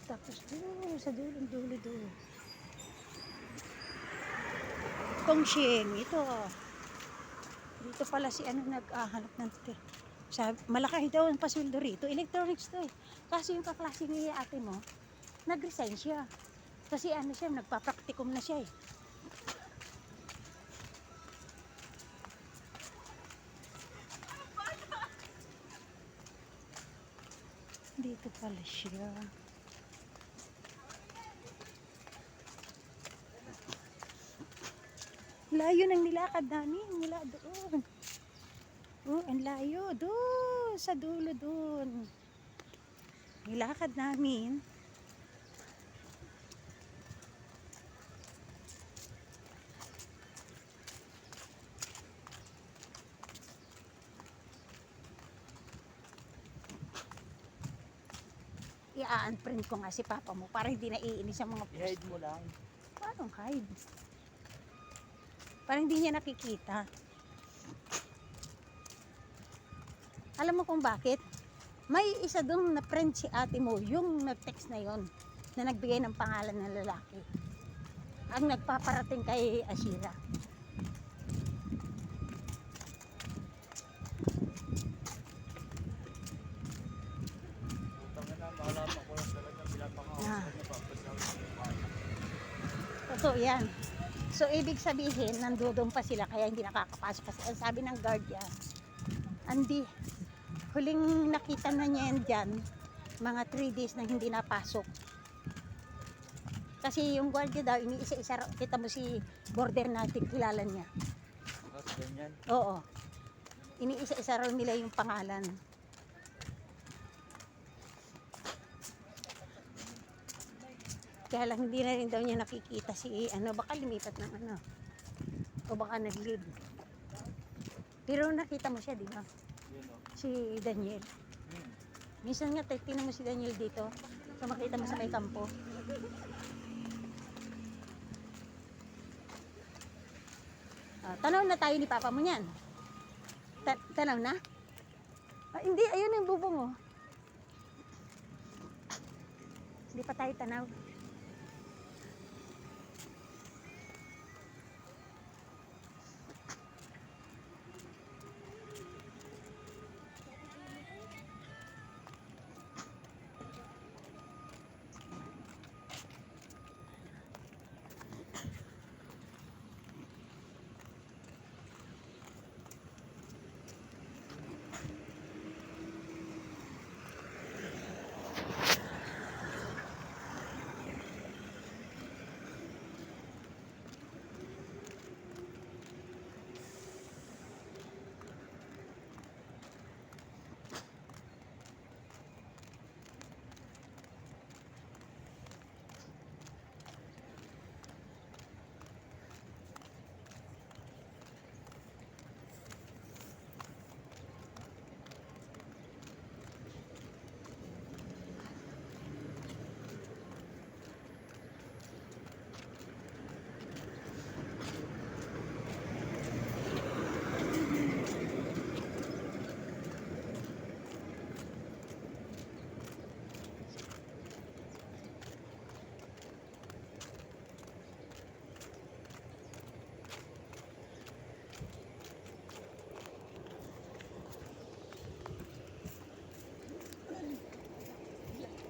Tapos doon, sa dulo doon. Tongsheng, ito. Dito pala si ano nag-ahanap ng malaki daw ang pasweldo rito. Electronics to eh. Kasi yung kaklase ni ate mo, nag-resign siya. Kasi ano siya, nagpa-practicum na siya eh. Dito pala siya. Layo ng nilakad namin mula doon. Oh, ang layo doon sa dulo doon. Nilakad namin. I-unprint ko nga si papa mo para hindi naiinis ang mga post. I-hide mo lang. Paano hide? Parang hindi niya nakikita. Alam mo kung bakit? May isa doon na friend si ate mo, yung nag-text na yon na nagbigay ng pangalan ng lalaki. Ang nagpaparating kay Ashira. Makalaman ko lang talaga pinapangako niya pa. Totoo yan. So, ibig sabihin, nandoon pa sila kaya hindi nakakapasok. Kasi ang sabi ng guard yan, Andi, huling nakita na niya yan dyan, mga 3 days na hindi napasok. Kasi yung guardia daw, iniisa-isa, kita mo si border natin, kilala niya. Ganyan. Oo. Iniisa-isa raw nila yung pangalan. Kaya lang hindi na rin daw niya nakikita si ano, baka lumipat ng ano. O baka nag-leave. Pero nakita mo siya, di ba? Si Daniel. Minsan nga, tingnan mo si Daniel dito. So makita mo sa may kampo. Tanaw na tayo ni papa mo niyan. Tanaw na? Hindi, ayun yung bubong oh. Hindi pa tayo tanaw.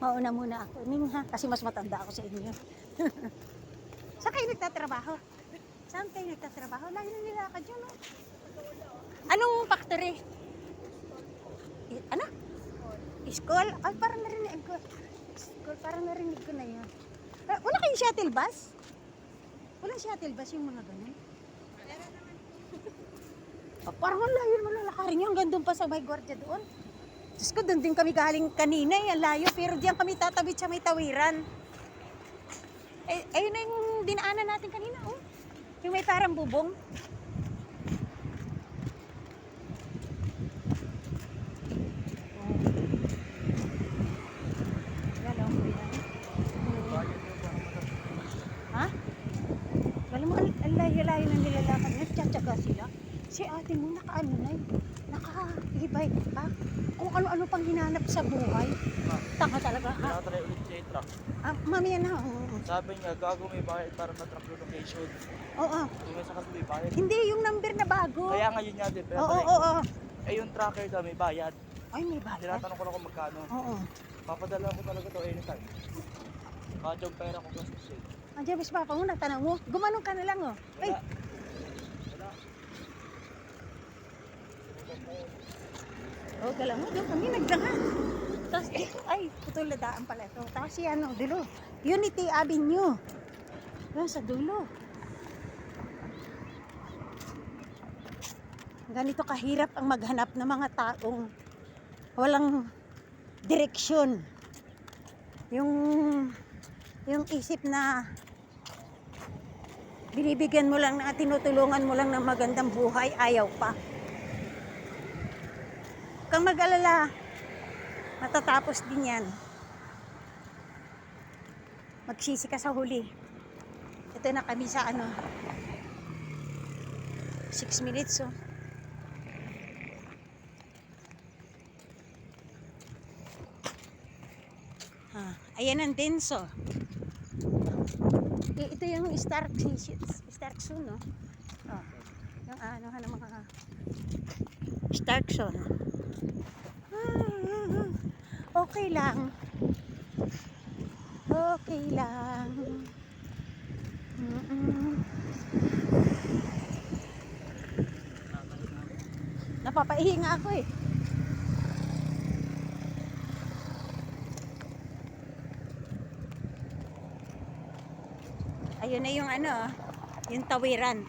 Mauna muna ako, Ning ha, kasi mas matanda ako sa inyo. Saan kayo nagtatrabaho? Saan kayo nagtatrabaho? Layo na nilakad yun, no? Anong factory? Ano? School? Ay, parang narinig ko. School, parang narinig ko na yun. Wala kayong shuttle bus? Walang shuttle bus yung mga ganun? Parang ang layo naman lalakarin nyo. Hanggang doon pa sa may gwardiya doon. Diyos ko, doon din kami galing kanina, ang layo, pero diyan kami tatawid sa may tawiran. Ayun na yung dinaanan natin kanina, oh. Yung may parang bubong. Galaw mo yan. Ha? Alam mo, ang layo-layo na nilalakad niya, tsatsaga sila. Si ate mo, naka-ano na yun, naka-e-bike pa. Kung ano-ano pang hinanap sa buhay. Tanga talaga, ha? Nakatry ulit siya yung truck. Mamaya na. Oo. Sabi niya, gago may bayad para ma-track yung location. Oo. Yung may sakal may bayad. Hindi, yung number na bago. Kaya nga yun nga din. Pero Oo, oo, oo. eh yung tracker daw may bayad. Ay, may bayad. Tinatanong ko lang kung magkano. Oo. Papadala ko talaga to anytime. Kahit yung pera ko kasi siya. Andiyan, bis papa mo, nagtanong mo. Gumanong ka na lang, oh. Ay, Wala. Wala. oh, gala mo, doon kami nagdangan. Tapos dito, ay, putol na daan pala ito. Tapos yan, oh, dulo. Unity Avenue. Yan, sa dulo. Ganito kahirap ang maghanap ng mga taong walang direksyon. Yung isip na binibigyan mo lang na tinutulungan mo lang ng magandang buhay, ayaw pa. Kang mag-alala, matatapos din yan. Magsisi ka sa huli. Ito na kami sa 6 minutes, oh. Ayan ang Denso. Ito yung Stark Zone, no? Oh, yung ng mga Stark Zone. Okay lang. Okay lang. Napapaihi nga ako eh. Ayun na yung yung tawiran.